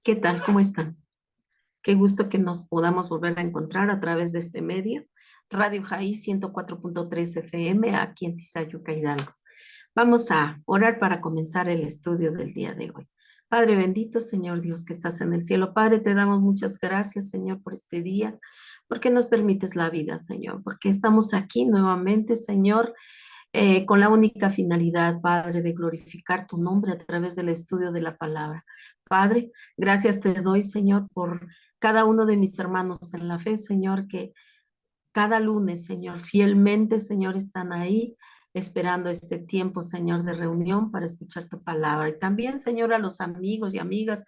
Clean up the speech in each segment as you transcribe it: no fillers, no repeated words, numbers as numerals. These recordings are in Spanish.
¿Qué tal? ¿Cómo están? Qué gusto que nos podamos volver a encontrar a través de este medio. Radio Jaí 104.3 FM aquí en Tizayuca, Hidalgo. Vamos a orar para comenzar el estudio del día de hoy. Padre bendito, Señor Dios que estás en el cielo. Padre, te damos muchas gracias, Señor, por este día, porque nos permites la vida, Señor, porque estamos aquí nuevamente, Señor, con la única finalidad, Padre, de glorificar tu nombre a través del estudio de la palabra. Padre, gracias te doy, Señor, por cada uno de mis hermanos en la fe, Señor, que cada lunes, Señor, fielmente, Señor, están ahí esperando este tiempo, Señor, de reunión para escuchar tu palabra. Y también, Señor, a los amigos y amigas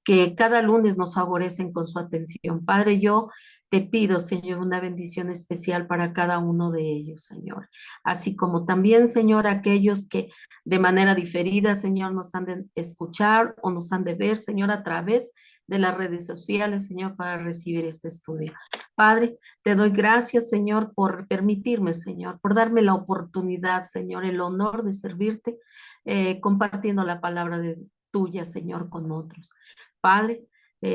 que cada lunes nos favorecen con su atención. Padre, yo te pido, Señor, una bendición especial para cada uno de ellos, Señor. Así como también, Señor, aquellos que de manera diferida, Señor, nos han de escuchar o nos han de ver, Señor, a través de las redes sociales, Señor, para recibir este estudio. Padre, te doy gracias, Señor, por permitirme, Señor, por darme la oportunidad, Señor, el honor de servirte, compartiendo la palabra de tuya, Señor, con otros. Padre,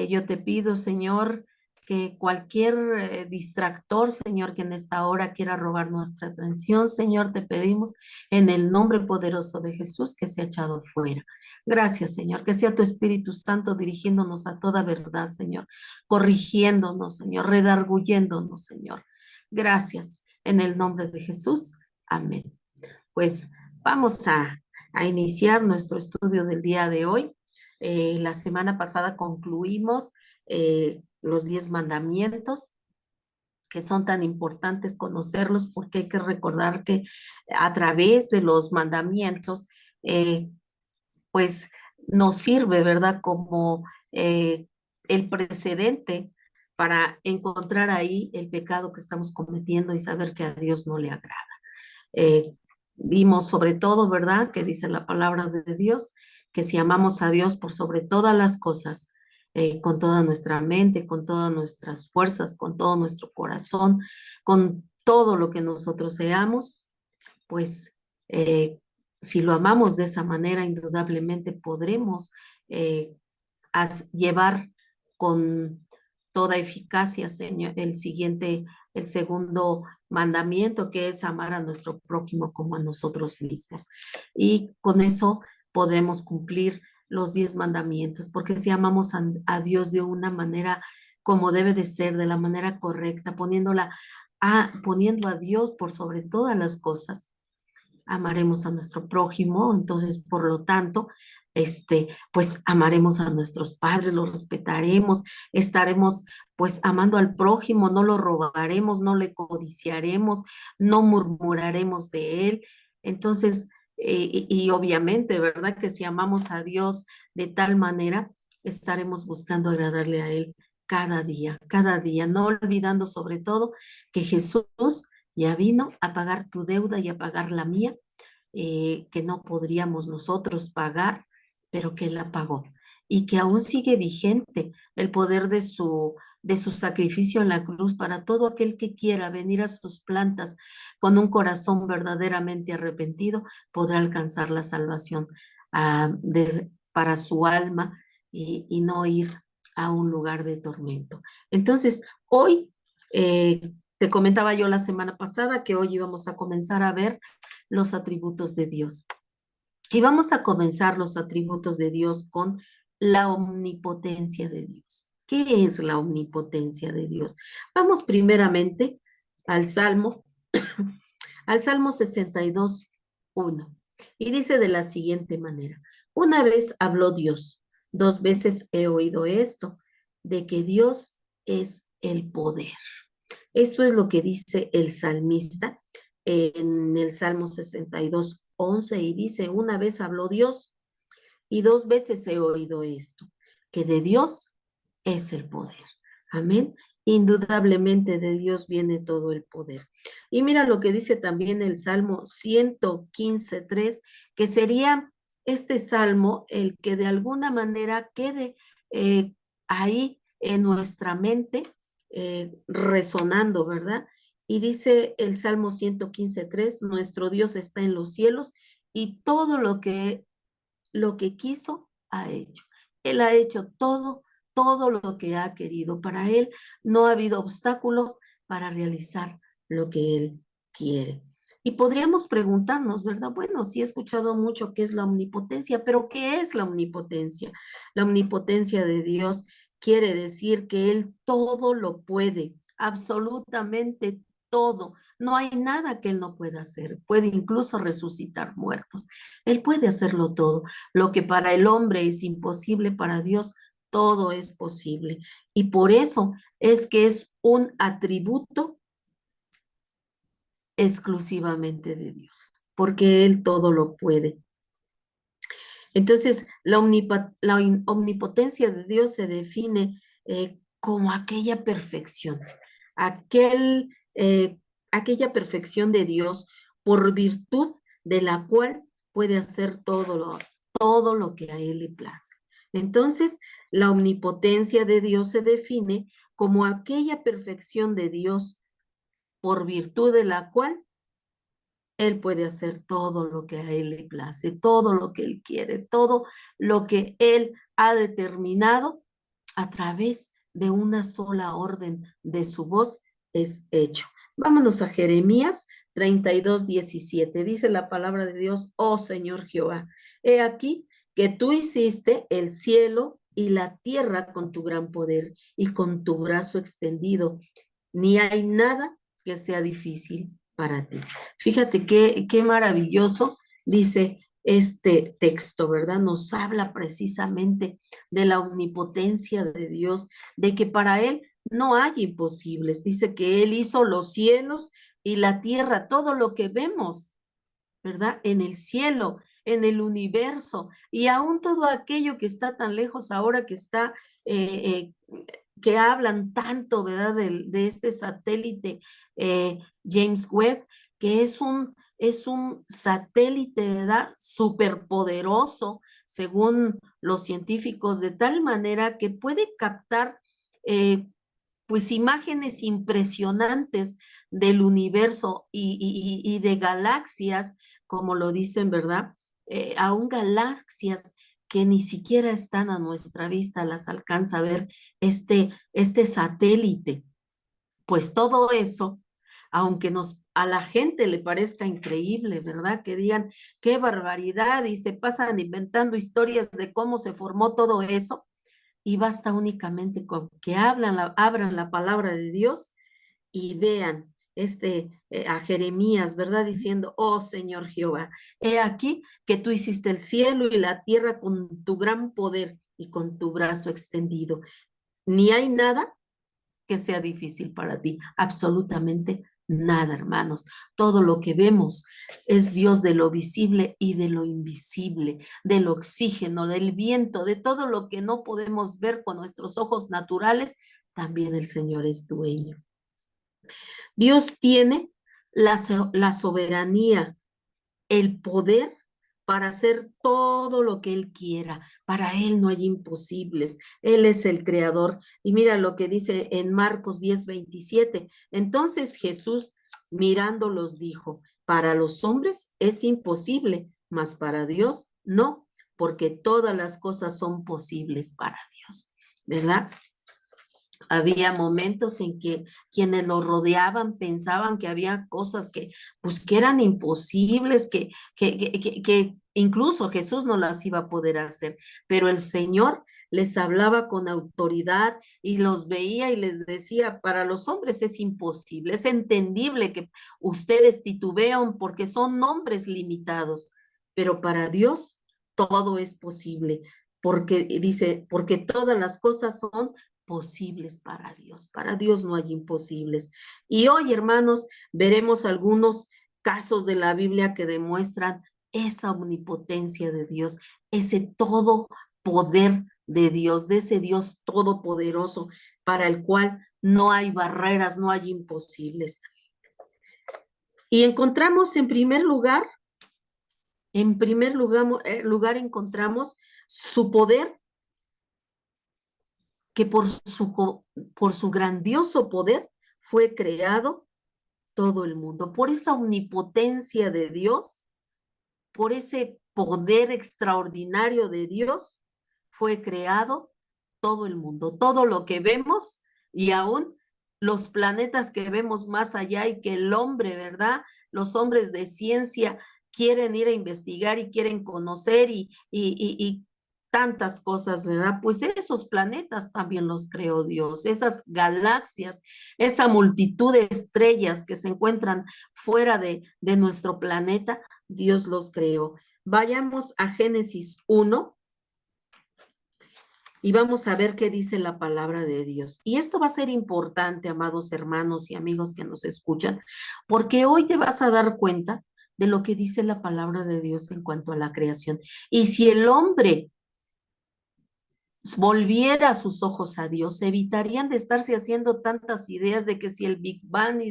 yo te pido, Señor, que cualquier distractor, Señor, que en esta hora quiera robar nuestra atención, Señor, te pedimos en el nombre poderoso de Jesús que sea echado fuera. Gracias, Señor, que sea tu Espíritu Santo dirigiéndonos a toda verdad, Señor, corrigiéndonos, Señor, redarguyéndonos, Señor. Gracias, en el nombre de Jesús. Amén. Pues vamos a iniciar nuestro estudio del día de hoy. La semana pasada concluimos los 10 mandamientos, que son tan importantes conocerlos porque hay que recordar que a través de los mandamientos, eh, pues nos sirve, ¿verdad? Como el precedente para encontrar ahí el pecado que estamos cometiendo y saber que a Dios no le agrada. Eh, Vimos sobre todo, ¿verdad? Que dice la palabra de Dios, que si amamos a Dios por sobre todas las cosas, con toda nuestra mente, con todas nuestras fuerzas, con todo nuestro corazón, con todo lo que nosotros seamos, pues eh, si lo amamos de esa manera, indudablemente podremos eh, llevar con toda eficacia, Señor, el segundo mandamiento, que es amar a nuestro prójimo como a nosotros mismos. Y con eso podremos cumplir los 10 mandamientos, porque si amamos a Dios de una manera como debe de ser, de la manera correcta, poniendo a Dios por sobre todas las cosas, amaremos a nuestro prójimo, entonces, por lo tanto, pues amaremos a nuestros padres, los respetaremos, estaremos pues amando al prójimo, no lo robaremos, no le codiciaremos, no murmuraremos de él. Entonces, y obviamente, ¿verdad? Que si amamos a Dios de tal manera, estaremos buscando agradarle a Él cada día, no olvidando sobre todo que Jesús ya vino a pagar tu deuda y a pagar la mía, que no podríamos nosotros pagar, pero que Él la pagó y que aún sigue vigente el poder de su sacrificio en la cruz para todo aquel que quiera venir a sus plantas con un corazón verdaderamente arrepentido, podrá alcanzar la salvación para su alma y no ir a un lugar de tormento. Entonces, hoy te comentaba yo la semana pasada que hoy íbamos a comenzar a ver los atributos de Dios. Y vamos a comenzar los atributos de Dios con la omnipotencia de Dios. ¿Qué es la omnipotencia de Dios? Vamos primeramente al Salmo, al Salmo 62:1. Y dice de la siguiente manera: una vez habló Dios, dos veces he oído esto, de que Dios es el poder. Esto es lo que dice el salmista en el Salmo 62:11 y dice: una vez habló Dios y dos veces he oído esto, que de Dios es el poder. Amén. Indudablemente de Dios viene todo el poder. Y mira lo que dice también el Salmo 115:3, que sería este salmo el que de alguna manera quede ahí en nuestra mente, resonando, ¿verdad? Y dice el Salmo 115:3: nuestro Dios está en los cielos y todo lo que quiso ha hecho. Él ha hecho todo lo que ha querido. Para Él no ha habido obstáculo para realizar lo que Él quiere. Y podríamos preguntarnos, ¿verdad? Bueno, sí he escuchado mucho qué es la omnipotencia, pero ¿qué es la omnipotencia? La omnipotencia de Dios quiere decir que Él todo lo puede, absolutamente todo. No hay nada que Él no pueda hacer. Puede incluso resucitar muertos. Él puede hacerlo todo. Lo que para el hombre es imposible, para Dios todo es posible. Y por eso es que es un atributo exclusivamente de Dios, porque Él todo lo puede. Entonces, la omnipotencia de Dios se define como aquella perfección, aquel, aquella perfección de Dios por virtud de la cual puede hacer todo lo que a Él le place. Entonces, la omnipotencia de Dios se define como aquella perfección de Dios por virtud de la cual Él puede hacer todo lo que a Él le place, todo lo que Él quiere, todo lo que Él ha determinado a través de una sola orden de su voz es hecho. Vámonos a Jeremías 32:17. Dice la palabra de Dios: oh Señor Jehová, he aquí que tú hiciste el cielo y la tierra con tu gran poder y con tu brazo extendido. Ni hay nada que sea difícil para ti. Fíjate qué maravilloso dice este texto, ¿verdad? Nos habla precisamente de la omnipotencia de Dios, de que para Él no hay imposibles. Dice que Él hizo los cielos y la tierra, todo lo que vemos, ¿verdad? En el cielo, en el universo y aún todo aquello que está tan lejos ahora que está, que hablan tanto, ¿verdad? De este satélite James Webb, que es un satélite, ¿verdad? Superpoderoso, según los científicos, de tal manera que puede captar pues imágenes impresionantes del universo y de galaxias, como lo dicen, ¿verdad? Aún galaxias que ni siquiera están a nuestra vista, las alcanza a ver este satélite. Pues todo eso, aunque a la gente le parezca increíble, ¿verdad? Que digan, qué barbaridad, y se pasan inventando historias de cómo se formó todo eso, y basta únicamente con que abran la palabra de Dios y vean a Jeremías, ¿verdad? Diciendo: oh Señor Jehová, he aquí que tú hiciste el cielo y la tierra con tu gran poder y con tu brazo extendido. Ni hay nada que sea difícil para ti, absolutamente nada, hermanos. Todo lo que vemos es Dios de lo visible y de lo invisible, del oxígeno, del viento, de todo lo que no podemos ver con nuestros ojos naturales, también el Señor es dueño. Dios tiene la soberanía, el poder para hacer todo lo que Él quiera. Para Él no hay imposibles. Él es el creador. Y mira lo que dice en Marcos 10:27. Entonces Jesús, mirándolos, dijo: para los hombres es imposible, mas para Dios no, porque todas las cosas son posibles para Dios, ¿verdad? Había momentos en que quienes lo rodeaban pensaban que había cosas pues, que eran imposibles, que incluso Jesús no las iba a poder hacer, pero el Señor les hablaba con autoridad y los veía y les decía: para los hombres es imposible, es entendible que ustedes titubean porque son hombres limitados, pero para Dios todo es posible, porque dice, porque todas las cosas son posibles para Dios. Para Dios no hay imposibles. Y hoy, hermanos, veremos algunos casos de la Biblia que demuestran esa omnipotencia de Dios, ese todo poder de Dios, de ese Dios todopoderoso para el cual no hay barreras, no hay imposibles. Y encontramos en primer lugar encontramos su poder, que por su grandioso poder fue creado todo el mundo. Por esa omnipotencia de Dios, por ese poder extraordinario de Dios, fue creado todo el mundo, todo lo que vemos y aún los planetas que vemos más allá y que el hombre, ¿verdad? Los hombres de ciencia quieren ir a investigar y quieren conocer y tantas cosas, ¿verdad? Pues esos planetas también los creó Dios, esas galaxias, esa multitud de estrellas que se encuentran fuera de nuestro planeta, Dios los creó. Vayamos a Génesis 1 y vamos a ver qué dice la palabra de Dios. Y esto va a ser importante, amados hermanos y amigos que nos escuchan, porque hoy te vas a dar cuenta de lo que dice la palabra de Dios en cuanto a la creación. Y si el hombre volviera sus ojos a Dios, se evitarían de estarse haciendo tantas ideas de que si el Big Bang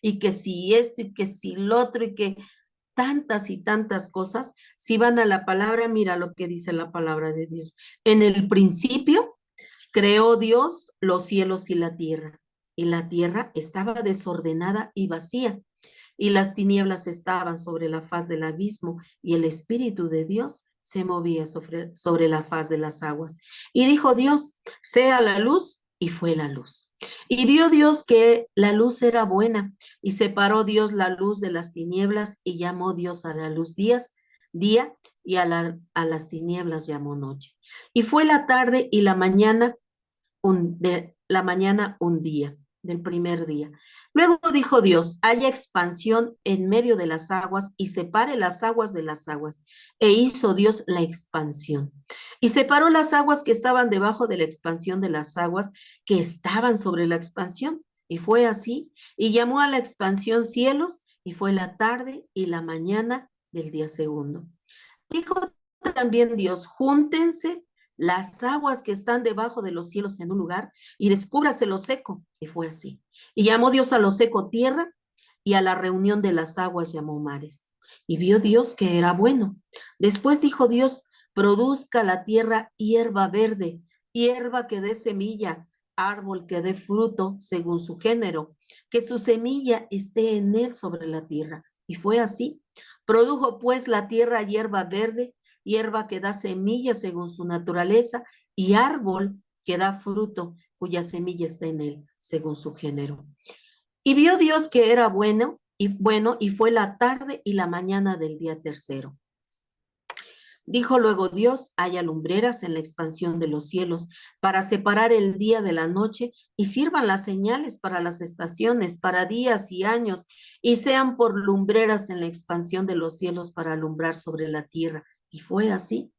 y que si esto y que si lo otro y que tantas y tantas cosas. Si van a la palabra, mira lo que dice la palabra de Dios. En el principio creó Dios los cielos y la tierra estaba desordenada y vacía, y las tinieblas estaban sobre la faz del abismo, y el Espíritu de Dios se movía sobre la faz de las aguas. Y dijo Dios, sea la luz, y fue la luz. Y vio Dios que la luz era buena, y separó Dios la luz de las tinieblas, y llamó Dios a la luz día, y a las tinieblas llamó noche. Y fue la tarde y la mañana un día, del primer día. Luego dijo Dios, haya expansión en medio de las aguas y separe las aguas de las aguas. E hizo Dios la expansión. Y separó las aguas que estaban debajo de la expansión de las aguas que estaban sobre la expansión. Y fue así. Y llamó a la expansión cielos, y fue la tarde y la mañana del día segundo. Dijo también Dios, júntense las aguas que están debajo de los cielos en un lugar y descúbrase lo seco. Y fue así. Y llamó Dios a lo seco tierra, y a la reunión de las aguas llamó mares. Y vio Dios que era bueno. Después dijo Dios, produzca la tierra hierba verde, hierba que dé semilla, árbol que dé fruto según su género, que su semilla esté en él sobre la tierra. Y fue así. Produjo pues la tierra hierba verde, hierba que da semilla según su naturaleza, y árbol que da fruto, cuya semilla está en él, según su género. Y vio Dios que era y fue la tarde y la mañana del día tercero. Dijo luego Dios, haya lumbreras en la expansión de los cielos para separar el día de la noche, y sirvan las señales para las estaciones, para días y años, y sean por lumbreras en la expansión de los cielos para alumbrar sobre la tierra. Y fue así.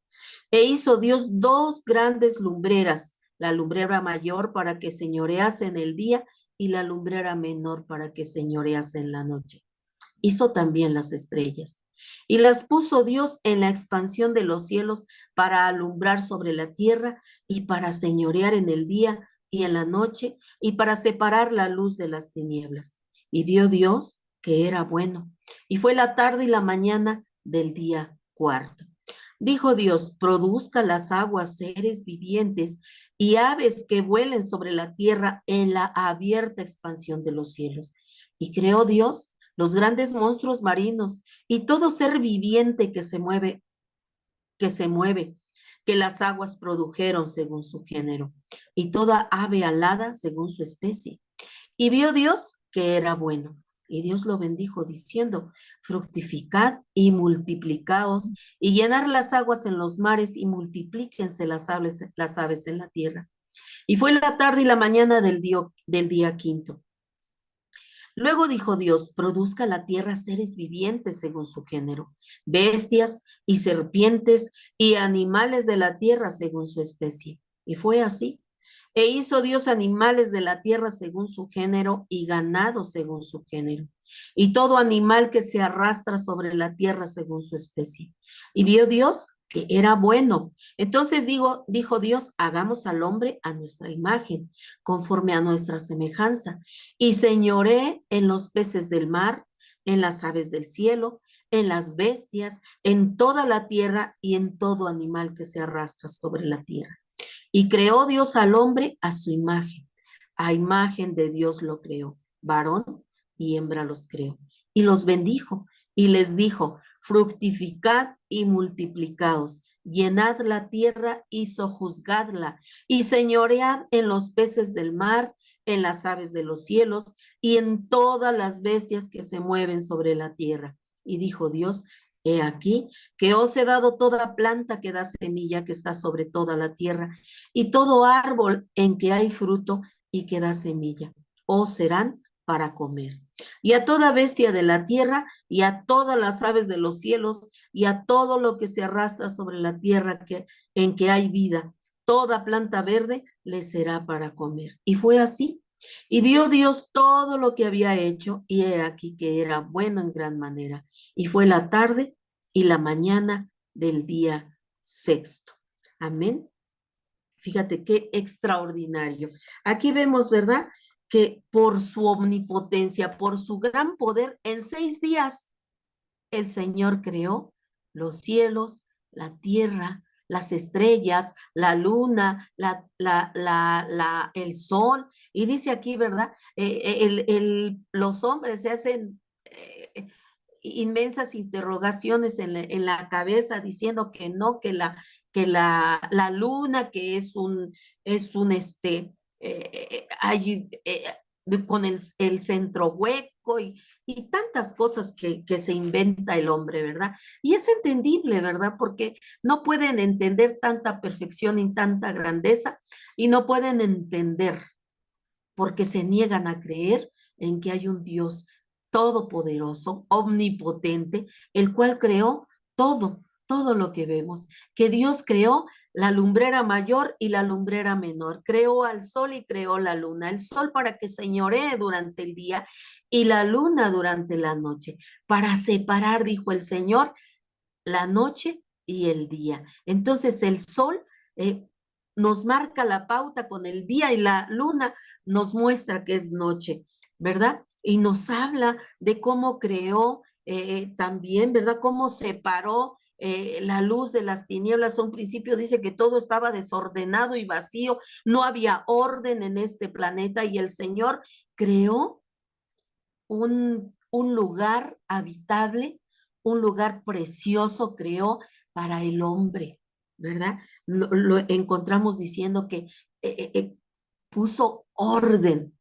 E hizo Dios dos grandes lumbreras, la lumbrera mayor para que señorease en el día y la lumbrera menor para que señorease en la noche. Hizo también las estrellas. Y las puso Dios en la expansión de los cielos para alumbrar sobre la tierra y para señorear en el día y en la noche y para separar la luz de las tinieblas. Y vio Dios que era bueno. Y fue la tarde y la mañana del día cuarto. Dijo Dios, produzca las aguas seres vivientes y aves que vuelen sobre la tierra en la abierta expansión de los cielos. Y creó Dios los grandes monstruos marinos y todo ser viviente que se mueve, que las aguas produjeron según su género, y toda ave alada según su especie. Y vio Dios que era bueno. Y Dios lo bendijo diciendo, fructificad y multiplicaos, y llenar las aguas en los mares, y multiplíquense las aves en la tierra. Y fue la tarde y la mañana del día quinto. Luego dijo Dios, produzca la tierra seres vivientes según su género, bestias y serpientes y animales de la tierra según su especie. Y fue así. E hizo Dios animales de la tierra según su género y ganado según su género, y todo animal que se arrastra sobre la tierra según su especie. Y vio Dios que era bueno. Entonces dijo Dios, hagamos al hombre a nuestra imagen, conforme a nuestra semejanza, y señoré en los peces del mar, en las aves del cielo, en las bestias, en toda la tierra y en todo animal que se arrastra sobre la tierra. Y creó Dios al hombre a su imagen. A imagen de Dios lo creó. Varón y hembra los creó. Y los bendijo y les dijo, fructificad y multiplicaos, llenad la tierra y sojuzgadla, y señoread en los peces del mar, en las aves de los cielos, y en todas las bestias que se mueven sobre la tierra. Y dijo Dios, he aquí que os he dado toda planta que da semilla que está sobre toda la tierra, y todo árbol en que hay fruto y que da semilla, os serán para comer. Y a toda bestia de la tierra, y a todas las aves de los cielos, y a todo lo que se arrastra sobre la tierra en que hay vida, toda planta verde le será para comer. Y fue así. Y vio Dios todo lo que había hecho, y he aquí que era bueno en gran manera. Y fue la tarde y la mañana del día sexto. Amén. Fíjate qué extraordinario. Aquí vemos, ¿verdad? Que por su omnipotencia, por su gran poder, en 6 días el Señor creó los cielos, la tierra, las estrellas, la luna, el sol. Y dice aquí, ¿verdad? Los hombres se hacen inmensas interrogaciones en la cabeza diciendo que no, que la luna, que hay, con el centro hueco y tantas cosas que se inventa el hombre, ¿verdad? Y es entendible, ¿verdad? Porque no pueden entender tanta perfección y tanta grandeza y no pueden entender porque se niegan a creer en que hay un Dios todopoderoso, omnipotente, el cual creó todo lo que vemos, que Dios creó la lumbrera mayor y la lumbrera menor, creó al sol y creó la luna, el sol para que señoree durante el día y la luna durante la noche, para separar, dijo el Señor, la noche y el día. Entonces el sol nos marca la pauta con el día y la luna nos muestra que es noche, ¿verdad? Y nos habla de cómo creó también, ¿verdad? Cómo separó la luz de las tinieblas. A un principio dice que todo estaba desordenado y vacío, no había orden en este planeta y el Señor creó un lugar habitable, un lugar precioso creó para el hombre, ¿verdad? Lo encontramos diciendo que puso orden.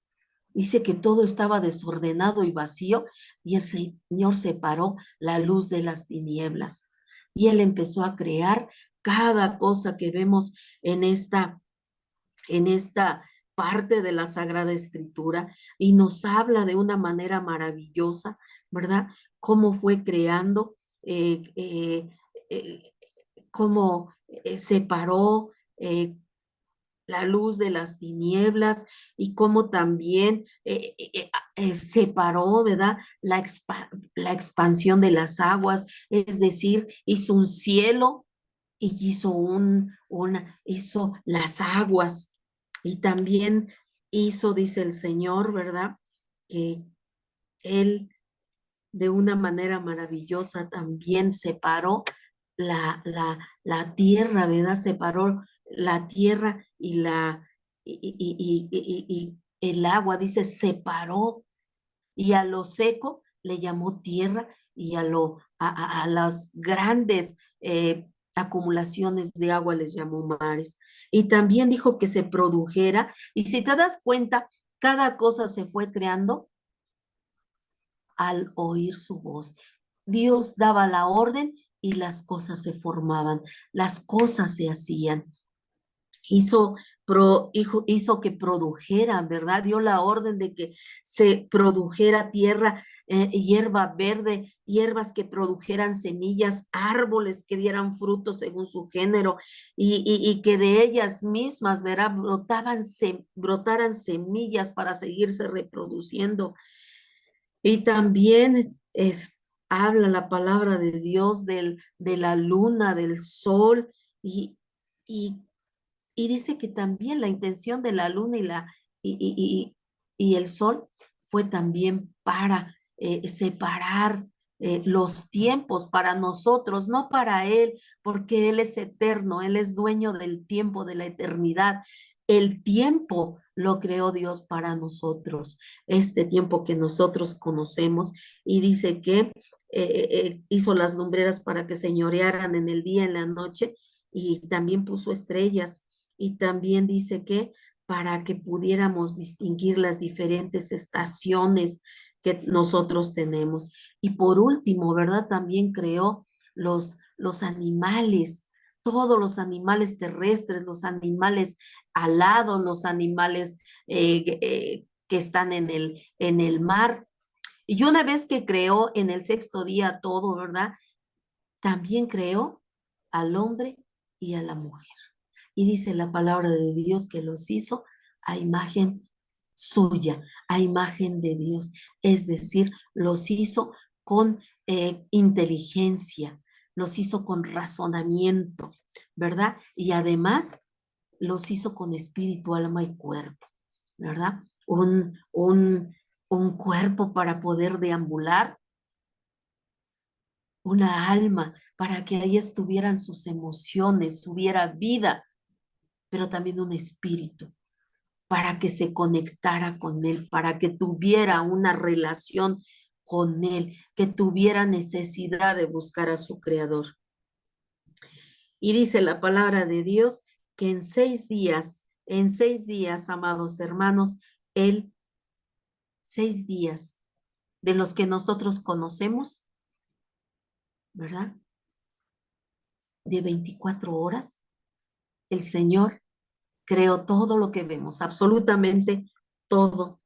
Dice que todo estaba desordenado y vacío y el Señor separó la luz de las tinieblas. Y Él empezó a crear cada cosa que vemos en esta parte de la Sagrada Escritura y nos habla de una manera maravillosa, ¿verdad? Cómo fue creando, eh, cómo separó la luz de las tinieblas y cómo también separó, ¿verdad? La expansión de las aguas, es decir, hizo un cielo y hizo las aguas y también hizo, dice el Señor, ¿verdad? Que Él de una manera maravillosa también separó la tierra, ¿verdad? Separó la tierra y el agua, dice, separó y a lo seco le llamó tierra y a las grandes acumulaciones de agua les llamó mares. Y también dijo que se produjera, y si te das cuenta, cada cosa se fue creando al oír su voz. Dios daba la orden y las cosas se formaban, las cosas se hacían. Hizo que produjera, ¿verdad? Dio la orden de que se produjera tierra, hierba verde, hierbas que produjeran semillas, árboles que dieran frutos según su género y que de ellas mismas, ¿verdad? Brotaran semillas para seguirse reproduciendo. Y también habla la palabra de Dios de la luna, del sol, y, y dice que también la intención de la luna y el sol fue también para separar los tiempos para nosotros, no para Él, porque Él es eterno, Él es dueño del tiempo, de la eternidad. El tiempo lo creó Dios para nosotros, este tiempo que nosotros conocemos, y dice que hizo las lumbreras para que señorearan en el día, en la noche, y también puso estrellas y también dice que para que pudiéramos distinguir las diferentes estaciones que nosotros tenemos. Y por último, ¿verdad? También creó los animales, todos los animales terrestres, los animales alados, los animales que están en el mar. Y una vez que creó en el sexto día todo, ¿verdad? También creó al hombre y a la mujer. Y dice la palabra de Dios que los hizo a imagen suya, a imagen de Dios. Es decir, los hizo con inteligencia, los hizo con razonamiento, ¿verdad? Y además los hizo con espíritu, alma y cuerpo, ¿verdad? Un cuerpo para poder deambular, una alma para que ahí estuvieran sus emociones, hubiera vida, pero también un espíritu para que se conectara con él, para que tuviera una relación con él, que tuviera necesidad de buscar a su creador. Y dice la palabra de Dios que en 6 días, amados hermanos, él, 6 días de los que nosotros conocemos, ¿verdad? De 24 horas, el Señor creó todo lo que vemos, absolutamente todo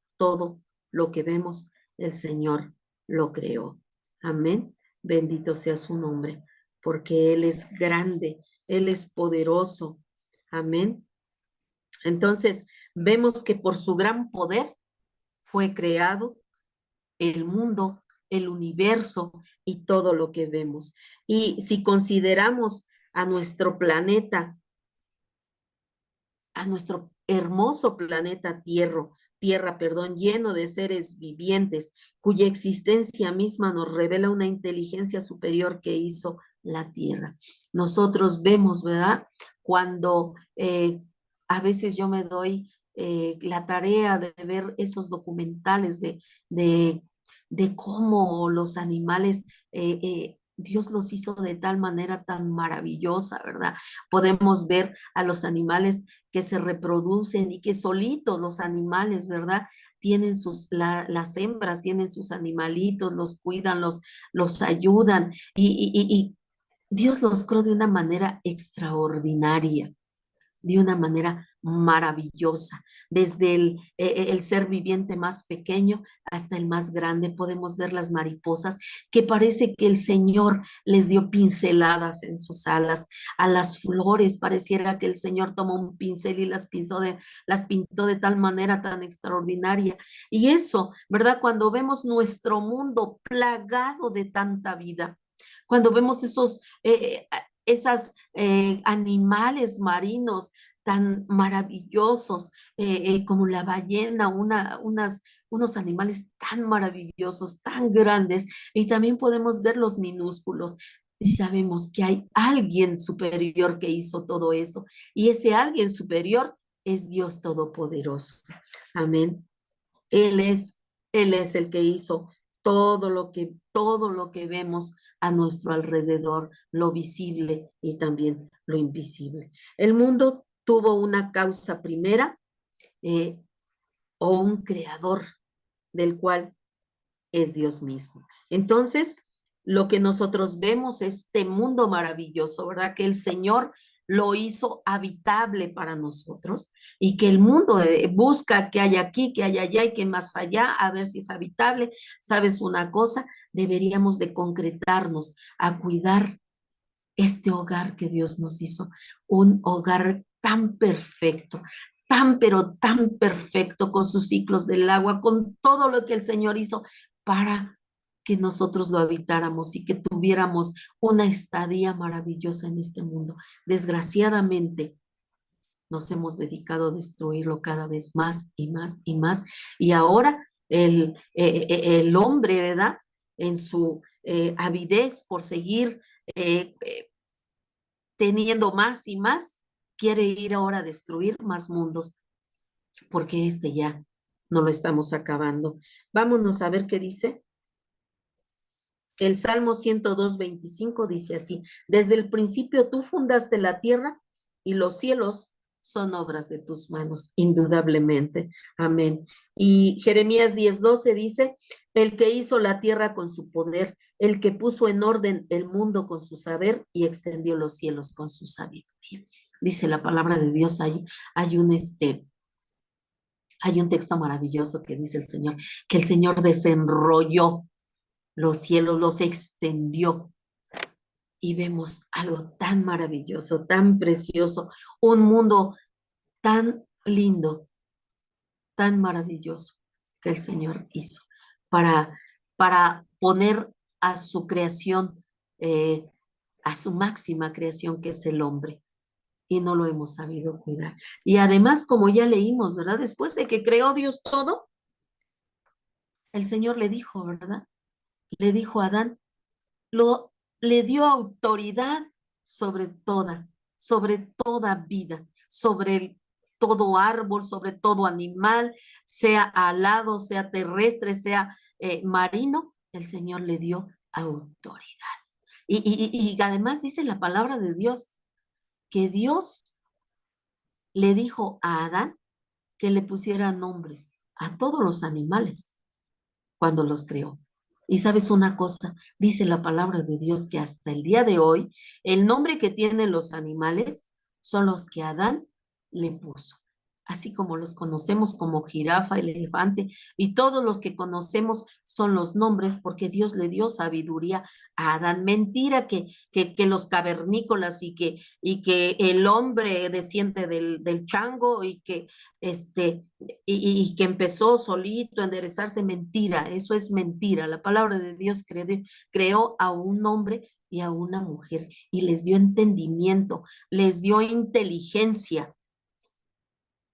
lo que vemos, el Señor lo creó. Amén. Bendito sea su nombre, porque Él es grande, Él es poderoso. Amén. Entonces, vemos que por su gran poder fue creado el mundo, el universo y todo lo que vemos. Y si consideramos a nuestro planeta, a nuestro hermoso planeta Tierra, perdón, lleno de seres vivientes, cuya existencia misma nos revela una inteligencia superior que hizo la Tierra. Nosotros vemos, ¿verdad? Cuando a veces yo me doy la tarea de ver esos documentales de, de cómo los animales, Dios los hizo de tal manera tan maravillosa, ¿verdad? Podemos ver a los animales que se reproducen y que solitos los animales, ¿verdad? Tienen las hembras tienen sus animalitos, los cuidan, los ayudan y Dios los creó de una manera extraordinaria, de una manera maravillosa. Desde el ser viviente más pequeño hasta el más grande, podemos ver las mariposas que parece que el Señor les dio pinceladas en sus alas. A las flores pareciera que el Señor tomó un pincel y las pintó de tal manera tan extraordinaria. Y eso, ¿verdad? Cuando vemos nuestro mundo plagado de tanta vida, cuando vemos esas animales marinos tan maravillosos como la ballena, unos animales tan maravillosos, tan grandes, y también podemos ver los minúsculos. Y sabemos que hay alguien superior que hizo todo eso, y ese alguien superior es Dios Todopoderoso. Amén. Él es, Él es el que hizo todo lo que vemos a nuestro alrededor, lo visible y también lo invisible. El mundo tuvo una causa primera eh, o un creador del cual es Dios mismo. Entonces, lo que nosotros vemos, este mundo maravilloso, ¿verdad? Que el Señor lo hizo habitable para nosotros y que el mundo busca que haya aquí, que haya allá y que más allá, a ver si es habitable. ¿Sabes una cosa? Deberíamos de concretarnos a cuidar este hogar que Dios nos hizo, un hogar tan perfecto, tan pero tan perfecto con sus ciclos del agua, con todo lo que el Señor hizo para que nosotros lo habitáramos y que tuviéramos una estadía maravillosa en este mundo. Desgraciadamente, nos hemos dedicado a destruirlo cada vez más y más y más. Y ahora el hombre, ¿verdad? En su avidez por seguir teniendo más y más, quiere ir ahora a destruir más mundos, porque este ya no lo estamos acabando. Vámonos a ver qué dice El Salmo 102:25 dice así: desde el principio tú fundaste la tierra y los cielos son obras de tus manos, indudablemente. Amén. Y Jeremías 10:12 dice: el que hizo la tierra con su poder, el que puso en orden el mundo con su saber y extendió los cielos con su sabiduría. Dice la palabra de Dios, hay hay un texto maravilloso que dice el Señor, que el Señor desenrolló los cielos, los extendió y vemos algo tan maravilloso, tan precioso, un mundo tan lindo, tan maravilloso que el Señor hizo para, para poner a su creación, a su máxima creación que es el hombre. Y no lo hemos sabido cuidar. Y además, como ya leímos, ¿verdad? Después de que creó Dios todo, el Señor le dijo, ¿verdad? Le dijo a Adán, lo, le dio autoridad sobre toda vida, sobre todo árbol, sobre todo animal, sea alado, sea terrestre, sea marino, el Señor le dio autoridad. Y además dice la palabra de Dios, que Dios le dijo a Adán que le pusiera nombres a todos los animales cuando los creó. Y sabes una cosa, dice la palabra de Dios que hasta el día de hoy, el nombre que tienen los animales son los que Adán le puso. Así como los conocemos como jirafa, el elefante, y todos los que conocemos son los nombres porque Dios le dio sabiduría a Adán. Mentira que los cavernícolas y que el hombre desciende del chango y que empezó solito a enderezarse, mentira, eso es mentira. La palabra de Dios creó a un hombre y a una mujer y les dio entendimiento, les dio inteligencia.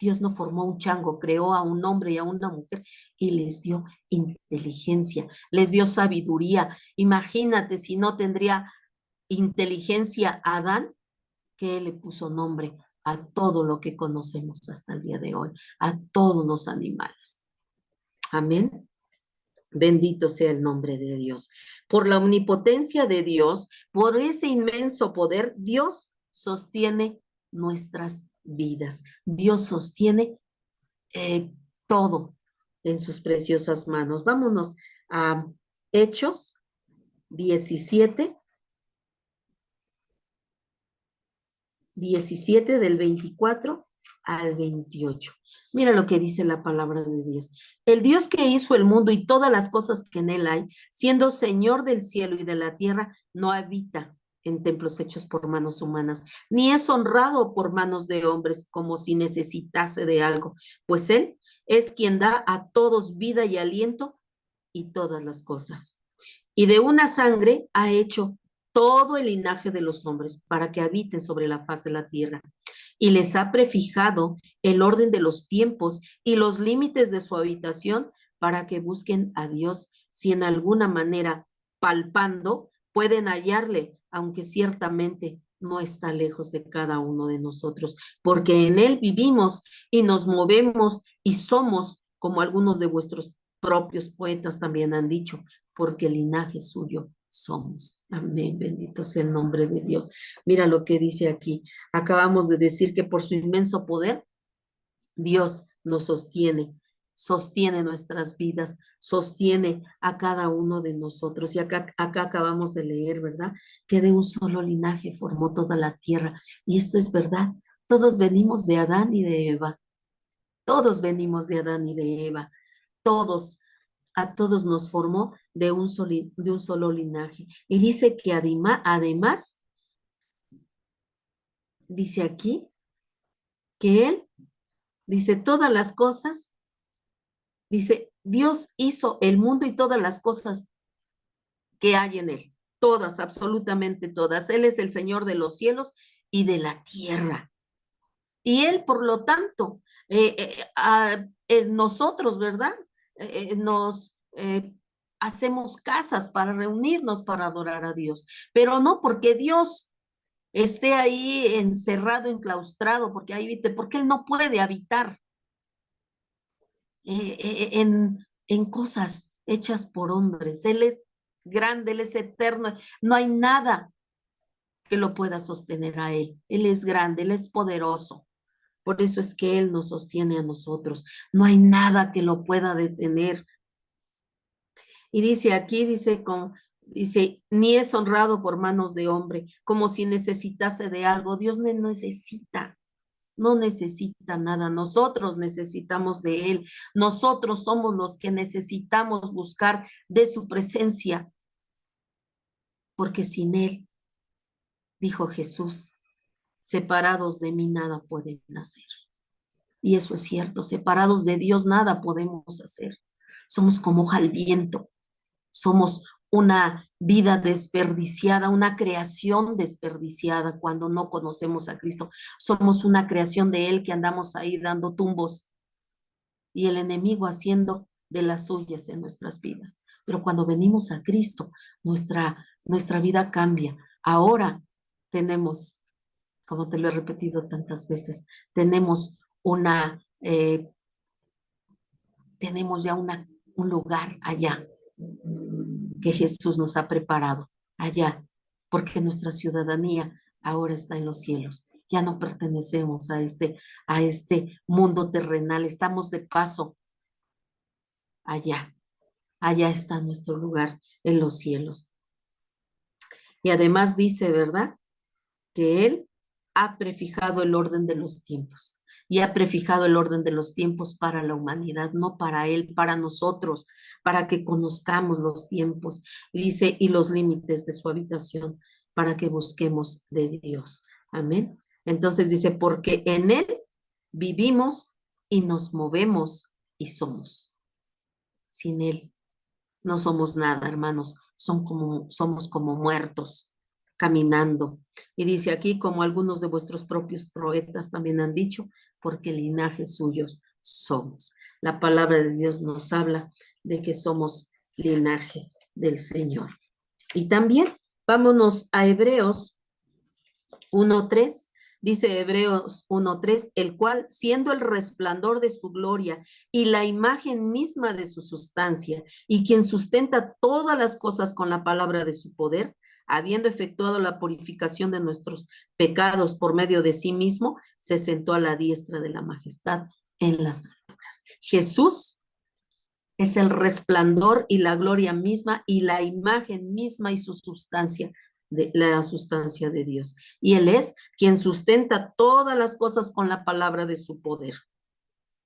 Dios no formó un chango, creó a un hombre y a una mujer y les dio inteligencia, les dio sabiduría. Imagínate si no tendría inteligencia Adán, que él le puso nombre a todo lo que conocemos hasta el día de hoy, a todos los animales. Amén. Bendito sea el nombre de Dios. Por la omnipotencia de Dios, por ese inmenso poder, Dios sostiene nuestras vidas. Dios sostiene eh, todo en sus preciosas manos. Vámonos a Hechos 17 del 24 al 28. Mira lo que dice la palabra de Dios. El Dios que hizo el mundo y todas las cosas que en él hay, siendo Señor del cielo y de la tierra, no habita en templos hechos por manos humanas, ni es honrado por manos de hombres como si necesitase de algo, pues él es quien da a todos vida y aliento y todas las cosas. Y de una sangre ha hecho todo el linaje de los hombres para que habiten sobre la faz de la tierra. Y les ha prefijado el orden de los tiempos y los límites de su habitación para que busquen a Dios si en alguna manera palpando pueden hallarle, aunque ciertamente no está lejos de cada uno de nosotros, porque en él vivimos y nos movemos y somos, como algunos de vuestros propios poetas también han dicho, porque linaje suyo somos. Amén, bendito sea el nombre de Dios. Mira lo que dice aquí. Acabamos de decir que por su inmenso poder, Dios nos sostiene, sostiene nuestras vidas, sostiene a cada uno de nosotros. Y acá acabamos de leer, ¿verdad? Que de un solo linaje formó toda la tierra. Y esto es verdad. Todos venimos de Adán y de Eva. Todos venimos de Adán y de Eva. Todos, a todos nos formó de un solo linaje. Y dice que además, dice aquí, que Él, dice, todas las cosas, dice, Dios hizo el mundo y todas las cosas que hay en Él. Todas, absolutamente todas. Él es el Señor de los cielos y de la tierra. Y Él, por lo tanto, nosotros, ¿verdad? Nos hacemos casas para reunirnos para adorar a Dios, pero no porque Dios esté ahí encerrado, enclaustrado, porque Él no puede habitar en cosas hechas por hombres. Él es grande, Él es eterno. No hay nada que lo pueda sostener a Él. Él es grande, Él es poderoso. Por eso es que Él nos sostiene a nosotros. No hay nada que lo pueda detener. Y dice aquí, dice, ni es honrado por manos de hombre, como si necesitase de algo. Dios no necesita, no necesita nada. Nosotros necesitamos de Él. Nosotros somos los que necesitamos buscar de su presencia, porque sin Él, dijo Jesús, separados de mí nada pueden hacer. Y eso es cierto, separados de Dios nada podemos hacer. Somos como hoja al viento, somos una vida desperdiciada, una creación desperdiciada cuando no conocemos a Cristo. Somos una creación de Él que andamos ahí dando tumbos y el enemigo haciendo de las suyas en nuestras vidas. Pero cuando venimos a Cristo, nuestra vida cambia. Ahora tenemos, como te lo he repetido tantas veces, tenemos ya un lugar allá que Jesús nos ha preparado, allá, porque nuestra ciudadanía ahora está en los cielos. Ya no pertenecemos a este mundo terrenal, estamos de paso allá. Allá está nuestro lugar en los cielos. Y además dice, ¿verdad? Que Él ha prefijado el orden de los tiempos y ha prefijado el orden de los tiempos para la humanidad, no para Él, para nosotros, para que conozcamos los tiempos, y dice, y los límites de su habitación, para que busquemos de Dios. Amén. Entonces dice, porque en Él vivimos y nos movemos y somos. Sin Él no somos nada, hermanos, somos como muertos caminando. Y dice aquí, como algunos de vuestros propios poetas también han dicho, porque linajes suyos somos. La palabra de Dios nos habla de que somos linaje del Señor. Y también vámonos a Hebreos 1:3. Dice Hebreos 1:3, el cual, siendo el resplandor de su gloria y la imagen misma de su sustancia, y quien sustenta todas las cosas con la palabra de su poder, habiendo efectuado la purificación de nuestros pecados por medio de sí mismo, se sentó a la diestra de la majestad en las alturas. Jesús es el resplandor y la gloria misma y la imagen misma y su sustancia, la sustancia de Dios. Y Él es quien sustenta todas las cosas con la palabra de su poder.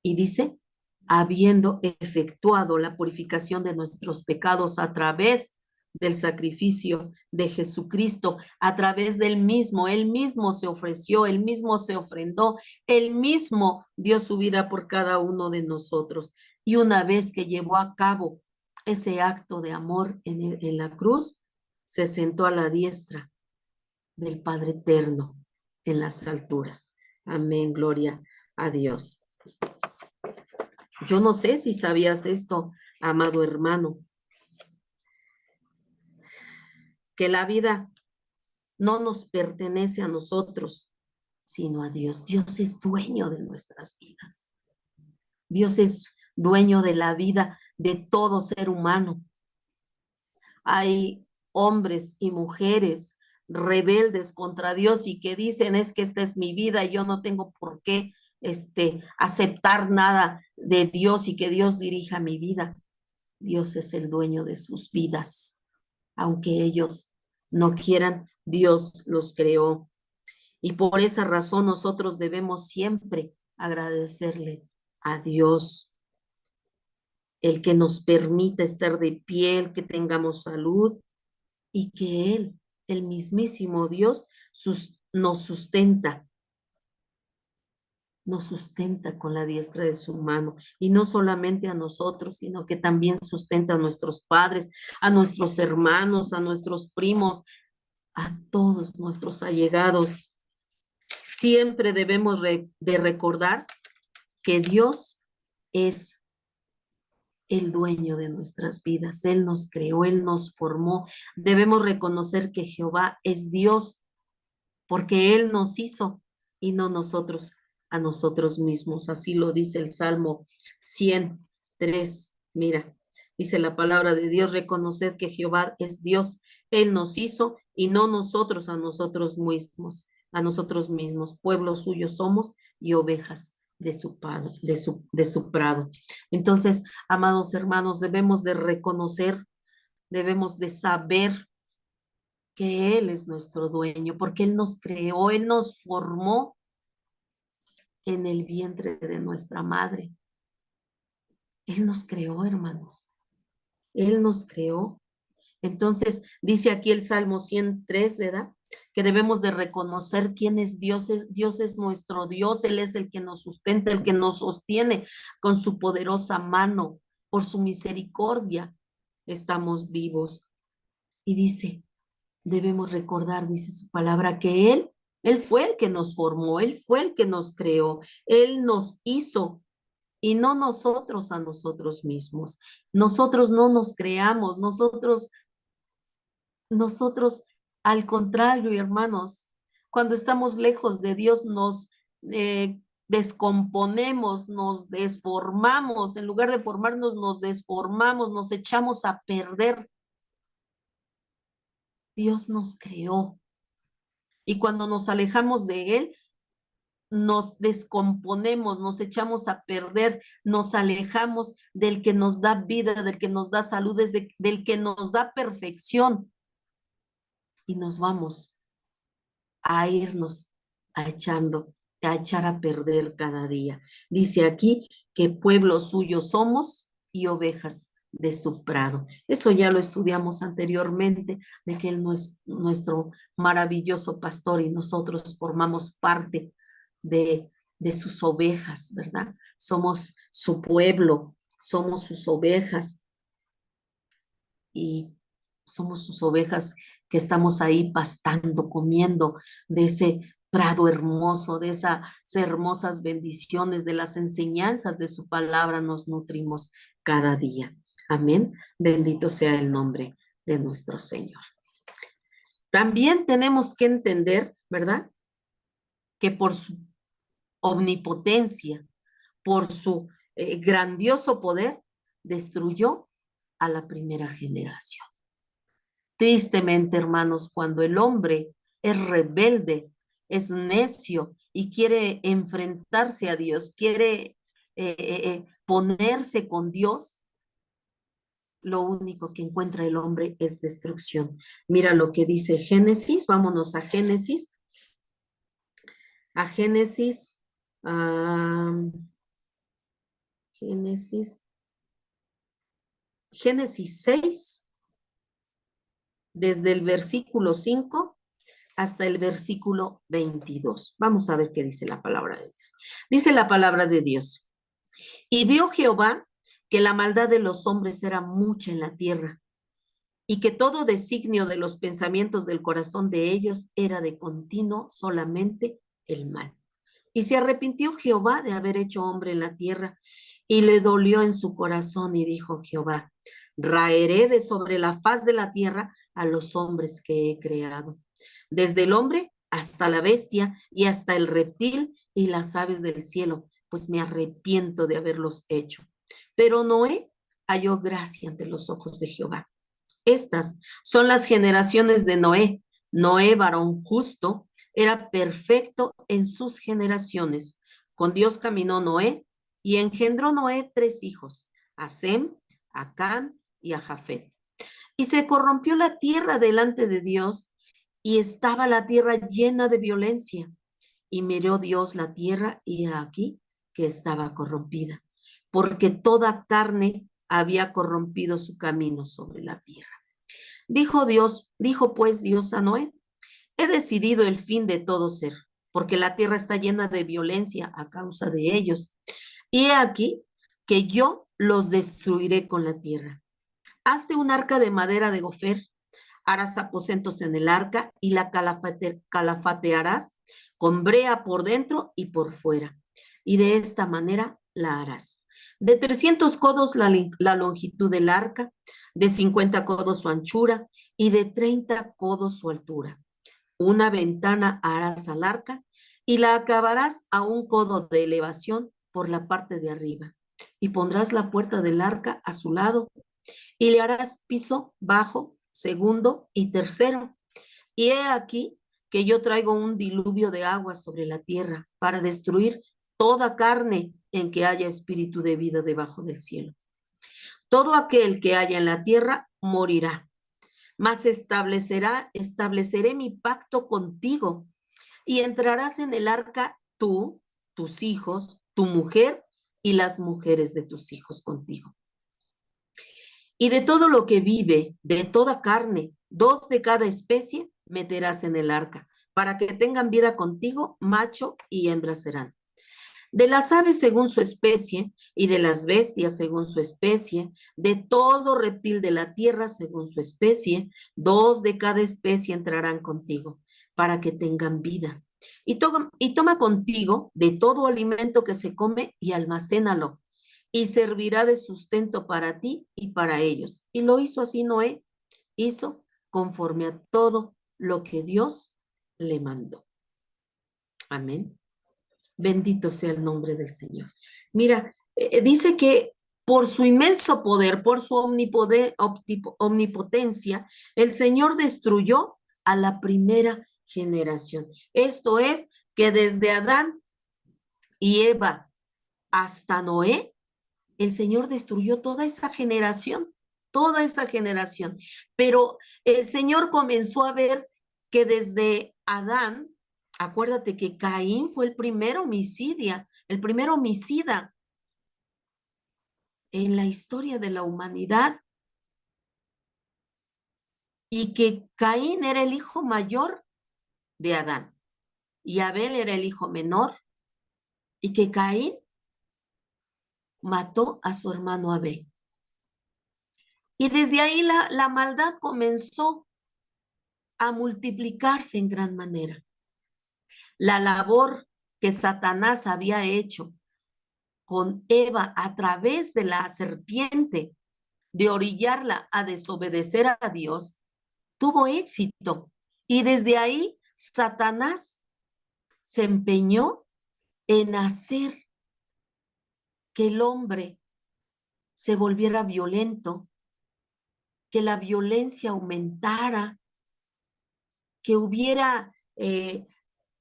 Y dice, habiendo efectuado la purificación de nuestros pecados a través del sacrificio de Jesucristo, a través del mismo, Él mismo se ofreció, Él mismo se ofrendó, Él mismo dio su vida por cada uno de nosotros. Y una vez que llevó a cabo ese acto de amor en la cruz, se sentó a la diestra del Padre Eterno en las alturas. Amén, gloria a Dios. Yo no sé si sabías esto, amado hermano, que la vida no nos pertenece a nosotros, sino a Dios. Dios es dueño de nuestras vidas. Dios es dueño de la vida de todo ser humano. Hay hombres y mujeres rebeldes contra Dios y que dicen, es que esta es mi vida y yo no tengo por qué aceptar nada de Dios y que Dios dirija mi vida. Dios es el dueño de sus vidas. Aunque ellos no quieran, Dios los creó. Y por esa razón nosotros debemos siempre agradecerle a Dios el que nos permita estar de pie, el que tengamos salud y que Él, el mismísimo Dios, nos sustenta con la diestra de su mano, y no solamente a nosotros, sino que también sustenta a nuestros padres, a nuestros hermanos, a nuestros primos, a todos nuestros allegados. Siempre debemos de recordar que Dios es el dueño de nuestras vidas. Él nos creó, Él nos formó. Debemos reconocer que Jehová es Dios porque Él nos hizo y no nosotros a nosotros mismos. Así lo dice el Salmo 103. Mira, Dice la palabra de Dios, reconoced que Jehová es Dios, Él nos hizo y no nosotros a nosotros mismos, pueblo suyo somos y ovejas de su prado. Entonces, amados hermanos, debemos de reconocer, debemos de saber que Él es nuestro dueño, porque Él nos creó, Él nos formó en el vientre de nuestra madre. Él nos creó, hermanos. Él nos creó. Entonces, dice aquí el Salmo 103, ¿verdad? Que debemos de reconocer quién es Dios. Dios es nuestro Dios. Él es el que nos sustenta, el que nos sostiene con su poderosa mano. Por su misericordia estamos vivos. Y dice, debemos recordar, dice su palabra, que Él fue el que nos formó, Él fue el que nos creó, Él nos hizo y no nosotros a nosotros mismos. Nosotros no nos creamos, nosotros al contrario, hermanos, cuando estamos lejos de Dios nos descomponemos, nos desformamos, en lugar de formarnos nos desformamos, nos echamos a perder. Dios nos creó y cuando nos alejamos de Él, nos descomponemos, nos echamos a perder, nos alejamos del que nos da vida, del que nos da salud, del que nos da perfección y nos vamos a irnos a echar a perder cada día. Dice aquí que pueblo suyo somos y ovejas de su prado. Eso ya lo estudiamos anteriormente, de que Él no es nuestro maravilloso pastor y nosotros formamos parte de sus ovejas, ¿verdad? Somos su pueblo, somos sus ovejas y somos sus ovejas que estamos ahí pastando, comiendo de ese prado hermoso, de esas hermosas bendiciones, de las enseñanzas de su palabra nos nutrimos cada día. Amén. Bendito sea el nombre de nuestro Señor. También tenemos que entender, ¿verdad? Que por su omnipotencia, por su grandioso poder, destruyó a la primera generación. Tristemente, hermanos, cuando el hombre es rebelde, es necio y quiere enfrentarse a Dios, quiere ponerse con Dios, lo único que encuentra el hombre es destrucción. Mira lo que dice Génesis, vámonos a Génesis, a Génesis, Génesis, Génesis 6, desde el versículo 5 hasta el versículo 22. Vamos a ver qué dice la palabra de Dios. Dice la palabra de Dios. Y vio Jehová que la maldad de los hombres era mucha en la tierra, y que todo designio de los pensamientos del corazón de ellos era de continuo solamente el mal. Y se arrepintió Jehová de haber hecho hombre en la tierra, y le dolió en su corazón, y dijo Jehová, raeré de sobre la faz de la tierra a los hombres que he creado, desde el hombre hasta la bestia y hasta el reptil y las aves del cielo, pues me arrepiento de haberlos hecho. Pero Noé halló gracia ante los ojos de Jehová. Estas son las generaciones de Noé. Noé, varón justo, era perfecto en sus generaciones. Con Dios caminó Noé y engendró Noé 3 hijos, a Sem, a Cam y a Jafet. Y se corrompió la tierra delante de Dios y estaba la tierra llena de violencia. Y miró Dios la tierra y aquí que estaba corrompida, porque toda carne había corrompido su camino sobre la tierra. Dijo pues Dios a Noé, he decidido el fin de todo ser, porque la tierra está llena de violencia a causa de ellos. Y he aquí que yo los destruiré con la tierra. Hazte un arca de madera de gofer, harás aposentos en el arca y la calafatearás con brea por dentro y por fuera. Y de esta manera la harás. De 300 codos la longitud del arca, de 50 codos su anchura y de 30 codos su altura. Una ventana harás al arca y la acabarás a 1 codo de elevación por la parte de arriba. Y pondrás la puerta del arca a su lado y le harás piso bajo, segundo y tercero. Y he aquí que yo traigo un diluvio de agua sobre la tierra para destruir toda carne en que haya espíritu de vida debajo del cielo. Todo aquel que haya en la tierra morirá, mas estableceré mi pacto contigo y entrarás en el arca tú, tus hijos, tu mujer y las mujeres de tus hijos contigo. Y de todo lo que vive, de toda carne, 2 de cada especie meterás en el arca, para que tengan vida contigo, macho y hembra serán. De las aves según su especie, y de las bestias según su especie, de todo reptil de la tierra según su especie, 2 de cada especie entrarán contigo, para que tengan vida. Y toma contigo de todo alimento que se come y almacénalo, y servirá de sustento para ti y para ellos. Y lo hizo así Noé, hizo conforme a todo lo que Dios le mandó. Amén. Bendito sea el nombre del Señor. Mira, dice que por su inmenso poder, por su omnipotencia, el Señor destruyó a la primera generación. Esto es que desde Adán y Eva hasta Noé, el Señor destruyó toda esa generación, toda esa generación. Pero el Señor comenzó a ver que desde Adán, acuérdate que Caín fue el primer homicida en la historia de la humanidad, y que Caín era el hijo mayor de Adán y Abel era el hijo menor, y que Caín mató a su hermano Abel. Y desde ahí la maldad comenzó a multiplicarse en gran manera. La labor que Satanás había hecho con Eva a través de la serpiente, de orillarla a desobedecer a Dios, tuvo éxito. Y desde ahí Satanás se empeñó en hacer que el hombre se volviera violento, que la violencia aumentara, que hubiera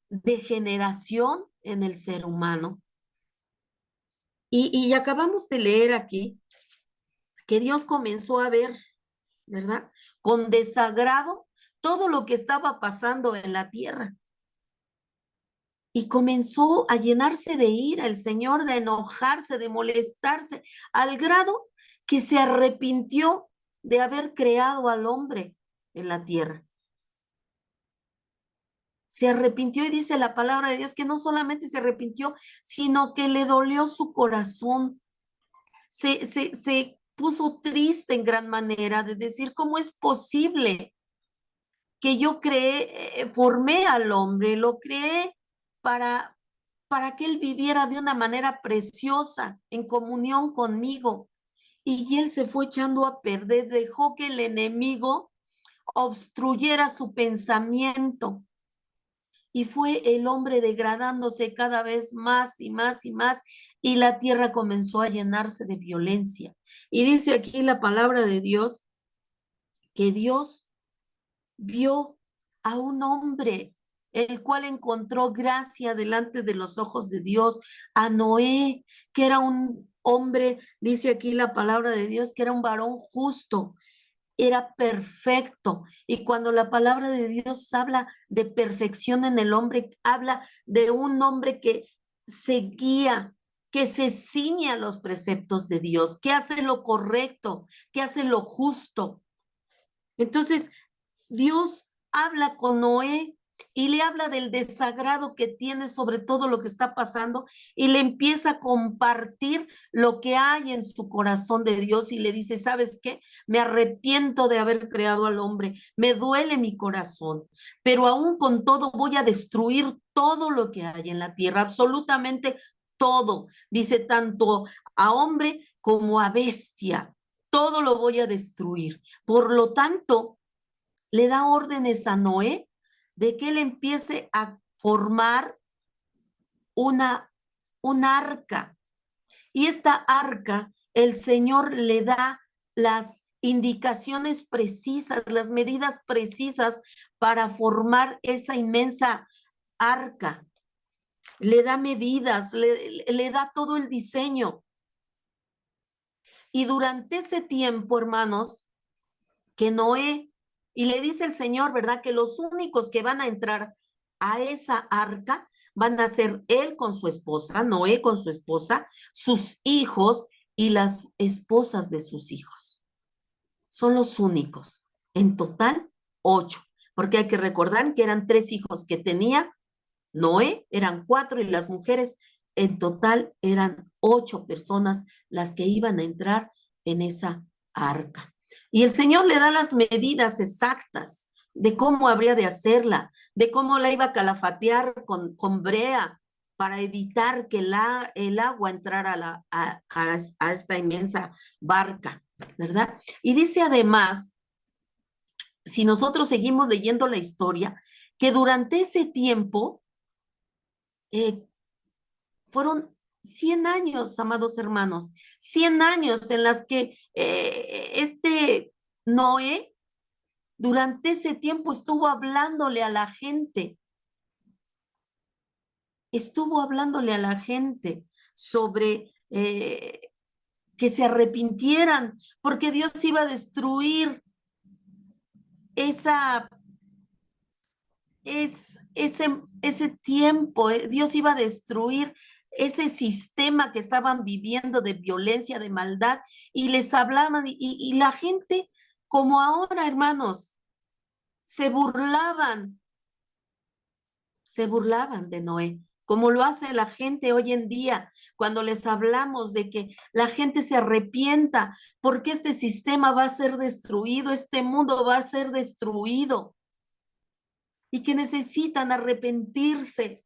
degeneración en el ser humano. Y acabamos de leer aquí que Dios comenzó a ver, ¿verdad? Con desagrado todo lo que estaba pasando en la tierra. Y comenzó a llenarse de ira el Señor, de enojarse, de molestarse, al grado que se arrepintió de haber creado al hombre en la tierra. Se arrepintió, y dice la palabra de Dios que no solamente se arrepintió, sino que le dolió su corazón. Se puso triste en gran manera de decir, ¿cómo es posible que yo formé al hombre, lo creé para, para que él viviera de una manera preciosa, en comunión conmigo? Y él se fue echando a perder, dejó que el enemigo obstruyera su pensamiento. Y fue el hombre degradándose cada vez más y más y más, y la tierra comenzó a llenarse de violencia. Y dice aquí la palabra de Dios que Dios vio a un hombre, el cual encontró gracia delante de los ojos de Dios, a Noé, que era un hombre, dice aquí la palabra de Dios, que era un varón justo, era perfecto. Y cuando la palabra de Dios habla de perfección en el hombre, habla de un hombre que se guía, que se ciñe a los preceptos de Dios, que hace lo correcto, que hace lo justo. Entonces, Dios habla con Noé y le habla del desagrado que tiene sobre todo lo que está pasando, y le empieza a compartir lo que hay en su corazón de Dios, y le dice, ¿sabes qué? Me arrepiento de haber creado al hombre, me duele mi corazón, pero aún con todo voy a destruir todo lo que hay en la tierra, absolutamente todo. Dice, tanto a hombre como a bestia, todo lo voy a destruir. Por lo tanto, le da órdenes a Noé de que él empiece a formar un arca. Y esta arca, el Señor le da las indicaciones precisas, las medidas precisas para formar esa inmensa arca. Le da medidas, le da todo el diseño. Y durante ese tiempo, hermanos, que Noé, y le dice el Señor, ¿verdad? Que los únicos que van a entrar a esa arca van a ser él con su esposa, Noé con su esposa, sus hijos y las esposas de sus hijos. Son los únicos. En total, 8. Porque hay que recordar que eran 3 hijos que tenía Noé, eran 4 y las mujeres, en total eran 8 personas las que iban a entrar en esa arca. Y el Señor le da las medidas exactas de cómo habría de hacerla, de cómo la iba a calafatear con brea para evitar que el agua entrara a esta inmensa barca, ¿verdad? Y dice además, si nosotros seguimos leyendo la historia, que durante ese tiempo fueron 100 años, amados hermanos, 100 años en las que Noé durante ese tiempo estuvo hablándole a la gente, sobre que se arrepintieran, porque Dios iba a destruir ese tiempo, Dios iba a destruir ese sistema que estaban viviendo de violencia, de maldad, y les hablaban, y la gente, como ahora, hermanos, se burlaban de Noé, como lo hace la gente hoy en día, cuando les hablamos de que la gente se arrepienta, porque este sistema va a ser destruido, este mundo va a ser destruido, y que necesitan arrepentirse,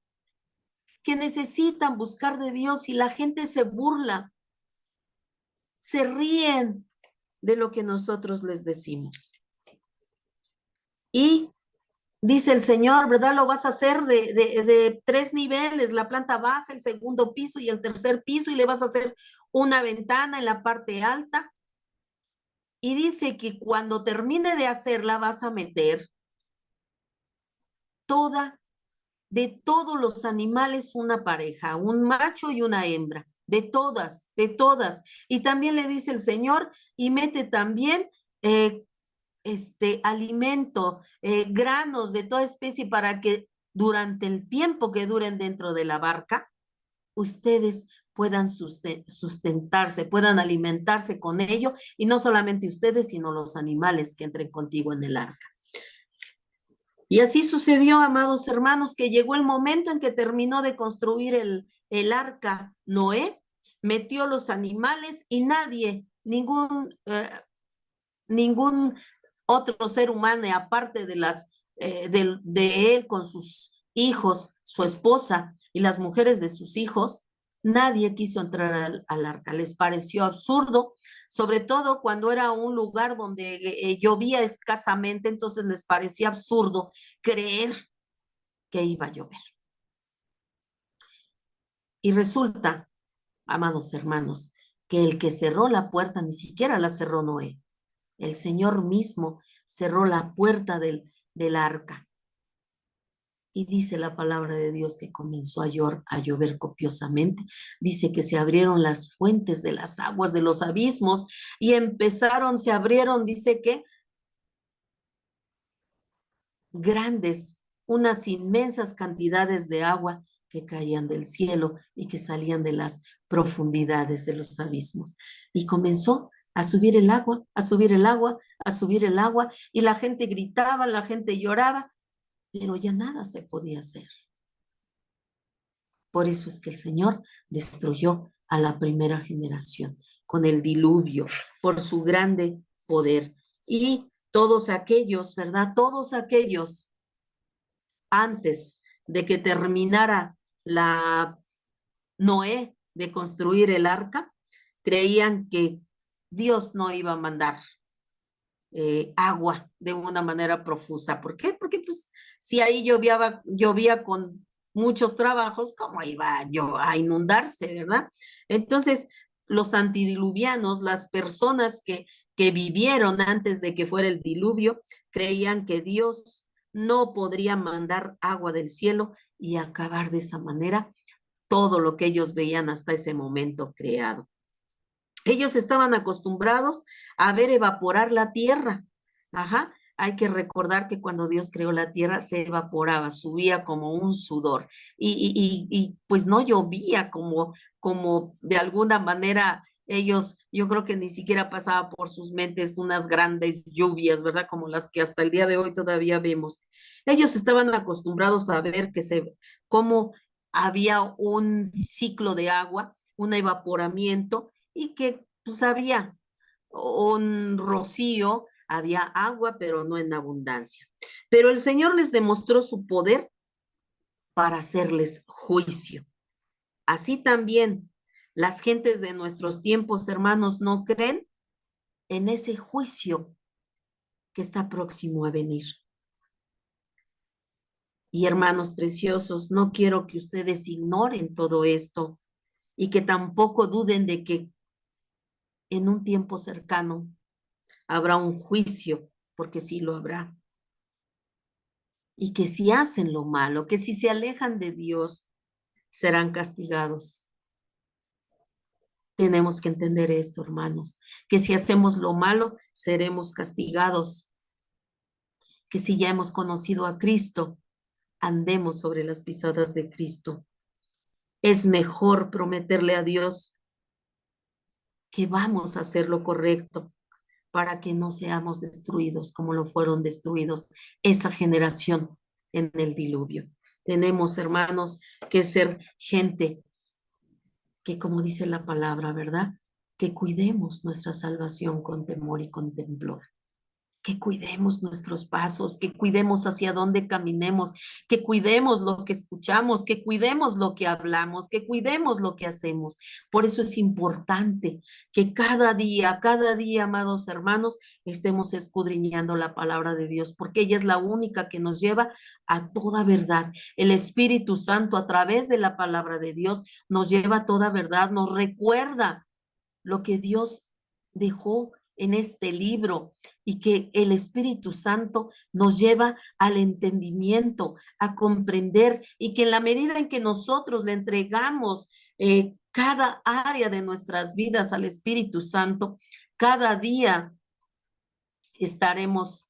que necesitan buscar de Dios, y la gente se burla, se ríen de lo que nosotros les decimos. Y dice el Señor, ¿verdad? Lo vas a hacer de 3 niveles, la planta baja, el segundo piso y el tercer piso, y le vas a hacer una ventana en la parte alta. Y dice que cuando termine de hacerla vas a meter de todos los animales una pareja, un macho y una hembra, de todas. Y también le dice el Señor, y mete también alimento, granos de toda especie para que durante el tiempo que duren dentro de la barca, ustedes puedan sustentarse, puedan alimentarse con ello, y no solamente ustedes, sino los animales que entren contigo en el arca. Y así sucedió, amados hermanos, que llegó el momento en que terminó de construir el arca Noé, metió los animales y nadie, ningún otro ser humano, aparte de él con sus hijos, su esposa y las mujeres de sus hijos, nadie quiso entrar al arca. Les pareció absurdo, sobre todo cuando era un lugar donde llovía escasamente, entonces les parecía absurdo creer que iba a llover. Y resulta, amados hermanos, que el que cerró la puerta ni siquiera la cerró Noé. El Señor mismo cerró la puerta del arca. Y dice la palabra de Dios que comenzó a llover copiosamente. Dice que se abrieron las fuentes de las aguas de los abismos y se abrieron, dice que grandes, unas inmensas cantidades de agua que caían del cielo y que salían de las profundidades de los abismos. Y comenzó a subir el agua, a subir el agua, a subir el agua, y la gente gritaba, la gente lloraba, pero ya nada se podía hacer. Por eso es que el Señor destruyó a la primera generación con el diluvio, por su grande poder. Y todos aquellos, ¿verdad? Todos aquellos, antes de que terminara Noé de construir el arca, creían que Dios no iba a mandar agua de una manera profusa. ¿Por qué? Porque pues si ahí llovía con muchos trabajos, ¿cómo iba a inundarse, verdad? Entonces, los antidiluvianos, las personas que vivieron antes de que fuera el diluvio, creían que Dios no podría mandar agua del cielo y acabar de esa manera todo lo que ellos veían hasta ese momento creado. Ellos estaban acostumbrados a ver evaporar la tierra. Ajá. Hay que recordar que cuando Dios creó la tierra se evaporaba, subía como un sudor y pues no llovía como de alguna manera ellos, yo creo que ni siquiera pasaba por sus mentes unas grandes lluvias, ¿verdad? Como las que hasta el día de hoy todavía vemos. Ellos estaban acostumbrados a ver cómo había un ciclo de agua, un evaporamiento y que pues había un rocío, había agua, pero no en abundancia. Pero el Señor les demostró su poder para hacerles juicio. Así también las gentes de nuestros tiempos, hermanos, no creen en ese juicio que está próximo a venir. Y hermanos preciosos, no quiero que ustedes ignoren todo esto y que tampoco duden de que en un tiempo cercano habrá un juicio, porque sí lo habrá. Y que si hacen lo malo, que si se alejan de Dios, serán castigados. Tenemos que entender esto, hermanos, que si hacemos lo malo, seremos castigados. Que si ya hemos conocido a Cristo, andemos sobre las pisadas de Cristo. Es mejor prometerle a Dios que vamos a hacer lo correcto para que no seamos destruidos como lo fueron destruidos esa generación en el diluvio. Tenemos, hermanos, que ser gente que, como dice la palabra, ¿verdad? Que cuidemos nuestra salvación con temor y con temblor. Que cuidemos nuestros pasos, que cuidemos hacia dónde caminemos, que cuidemos lo que escuchamos, que cuidemos lo que hablamos, que cuidemos lo que hacemos. Por eso es importante que cada día, amados hermanos, estemos escudriñando la palabra de Dios, porque ella es la única que nos lleva a toda verdad. El Espíritu Santo, a través de la palabra de Dios, nos lleva a toda verdad, nos recuerda lo que Dios dejó en este libro y que el Espíritu Santo nos lleva al entendimiento, a comprender y que en la medida en que nosotros le entregamos cada área de nuestras vidas al Espíritu Santo, cada día estaremos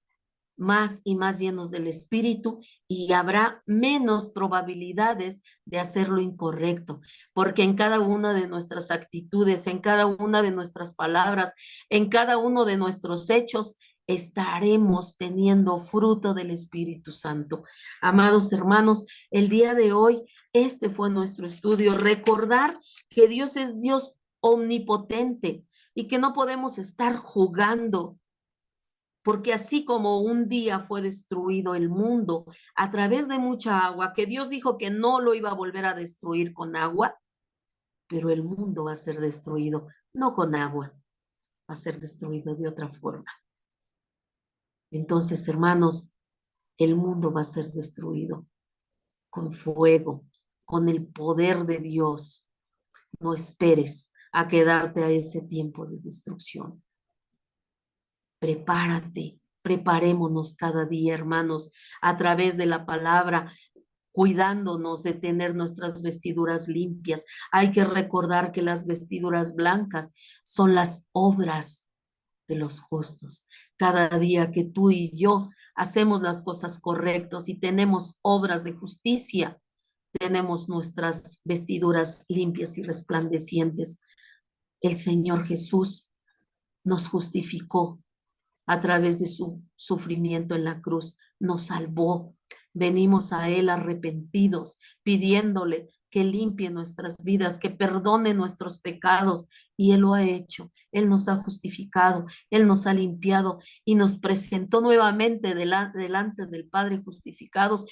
más y más llenos del Espíritu y habrá menos probabilidades de hacer lo incorrecto, porque en cada una de nuestras actitudes, en cada una de nuestras palabras, en cada uno de nuestros hechos, estaremos teniendo fruto del Espíritu Santo. Amados hermanos, el día de hoy, este fue nuestro estudio. Recordar que Dios es Dios omnipotente y que no podemos estar jugando porque así como un día fue destruido el mundo a través de mucha agua, que Dios dijo que no lo iba a volver a destruir con agua, pero el mundo va a ser destruido, no con agua, va a ser destruido de otra forma. Entonces, hermanos, el mundo va a ser destruido con fuego, con el poder de Dios. No esperes a quedarte a ese tiempo de destrucción. Prepárate, preparémonos cada día, hermanos, a través de la palabra, cuidándonos de tener nuestras vestiduras limpias. Hay que recordar que las vestiduras blancas son las obras de los justos. Cada día que tú y yo hacemos las cosas correctas y tenemos obras de justicia, tenemos nuestras vestiduras limpias y resplandecientes. El Señor Jesús nos justificó a través de su sufrimiento en la cruz, nos salvó. Venimos a Él arrepentidos, pidiéndole que limpie nuestras vidas, que perdone nuestros pecados. Y Él lo ha hecho. Él nos ha justificado, Él nos ha limpiado y nos presentó nuevamente delante del Padre justificados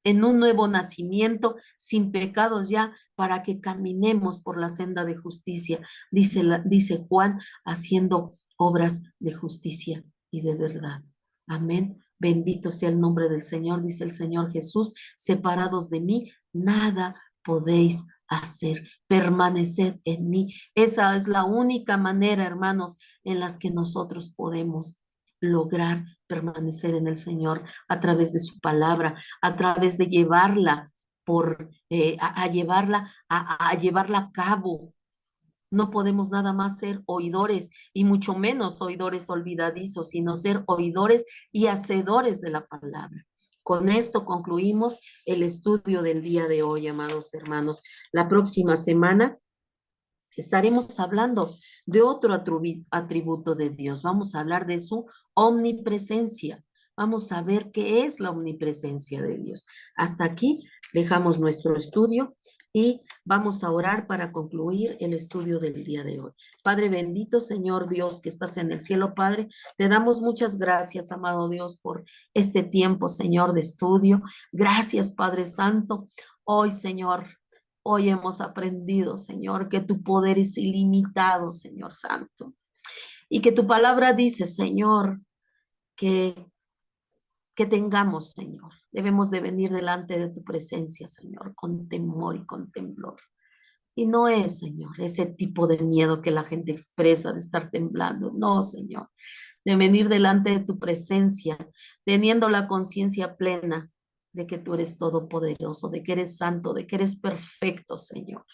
en un nuevo nacimiento, sin pecados ya, para que caminemos por la senda de justicia, dice Juan, haciendo obras de justicia y de verdad. Amén. Bendito sea el nombre del Señor, dice el Señor Jesús, separados de mí, nada podéis hacer, permanecer en mí. Esa es la única manera, hermanos, en las que nosotros podemos lograr permanecer en el Señor a través de su palabra, a través de llevarla a llevarla a llevarla a cabo. No podemos nada más ser oidores y mucho menos oidores olvidadizos, sino ser oidores y hacedores de la palabra. Con esto concluimos el estudio del día de hoy, amados hermanos. La próxima semana estaremos hablando de otro atributo de Dios. Vamos a hablar de su omnipresencia. Vamos a ver qué es la omnipresencia de Dios. Hasta aquí dejamos nuestro estudio y vamos a orar para concluir el estudio del día de hoy. Padre bendito, Señor Dios, que estás en el cielo, Padre, te damos muchas gracias, amado Dios, por este tiempo, Señor, de estudio. Gracias, Padre Santo. Hoy, Señor, hoy hemos aprendido, Señor, que tu poder es ilimitado, Señor Santo. Y que tu palabra dice, Señor, que, que tengamos, Señor. Debemos de venir delante de tu presencia, Señor, con temor y con temblor. Y no es, Señor, ese tipo de miedo que la gente expresa de estar temblando. No, Señor, de venir delante de tu presencia, teniendo la conciencia plena de que tú eres todopoderoso, de que eres santo, de que eres perfecto, Señor.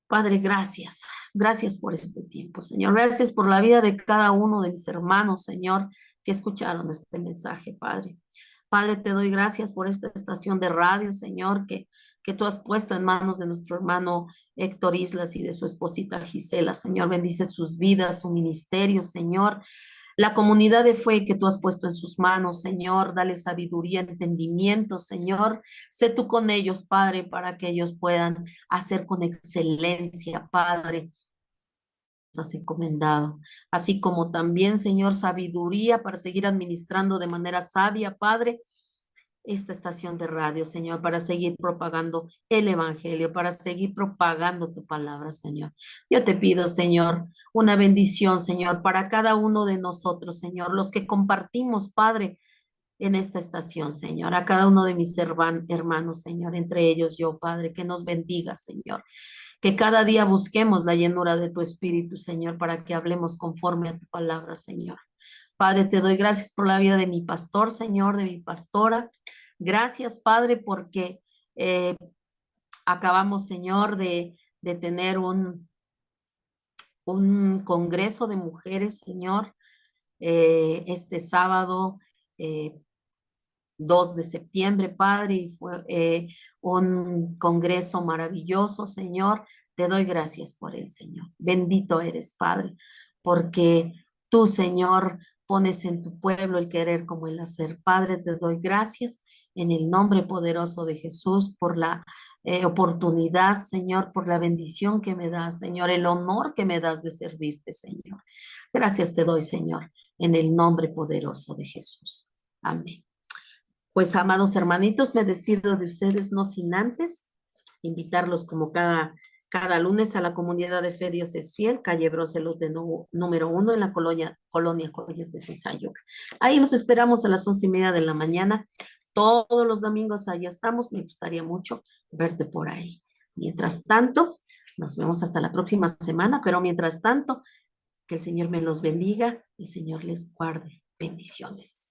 Padre, gracias. Gracias por este tiempo, Señor. Gracias por la vida de cada uno de mis hermanos, Señor, que escucharon este mensaje, Padre. Padre, te doy gracias por esta estación de radio, Señor, que tú has puesto en manos de nuestro hermano Héctor Islas y de su esposita Gisela. Señor, bendice sus vidas, su ministerio, Señor. La comunidad de fe que tú has puesto en sus manos, Señor, dale sabiduría, entendimiento, Señor. Sé tú con ellos, Padre, para que ellos puedan hacer con excelencia, Padre, has encomendado, así como también, Señor, sabiduría para seguir administrando de manera sabia, Padre, esta estación de radio, Señor, para seguir propagando el Evangelio, para seguir propagando tu palabra, Señor. Yo te pido, Señor, una bendición, Señor, para cada uno de nosotros, Señor, los que compartimos, Padre, en esta estación, Señor, a cada uno de mis hermanos, Señor, entre ellos yo, Padre, que nos bendiga, Señor, que cada día busquemos la llenura de tu Espíritu, Señor, para que hablemos conforme a tu palabra, Señor. Padre, te doy gracias por la vida de mi pastor, Señor, de mi pastora. Gracias, Padre, porque eh, acabamos, Señor, de tener un congreso de mujeres, Señor, este sábado eh, 2 de septiembre, Padre, y fue un congreso maravilloso, Señor. Te doy gracias por él, Señor. Bendito eres, Padre, porque tú, Señor, pones en tu pueblo el querer como el hacer. Padre, te doy gracias en el nombre poderoso de Jesús por la oportunidad, Señor, por la bendición que me das, Señor, el honor que me das de servirte, Señor. Gracias te doy, Señor, en el nombre poderoso de Jesús. Amén. Pues, amados hermanitos, me despido de ustedes, no sin antes invitarlos como cada lunes a la comunidad de fe Dios es fiel, calle Broselos de número 1 en la colonia Colles de Tizayuca. Ahí los esperamos a las 11:30 de la mañana. Todos los domingos ahí estamos. Me gustaría mucho verte por ahí. Mientras tanto, nos vemos hasta la próxima semana, pero mientras tanto, que el Señor me los bendiga, el Señor les guarde. Bendiciones.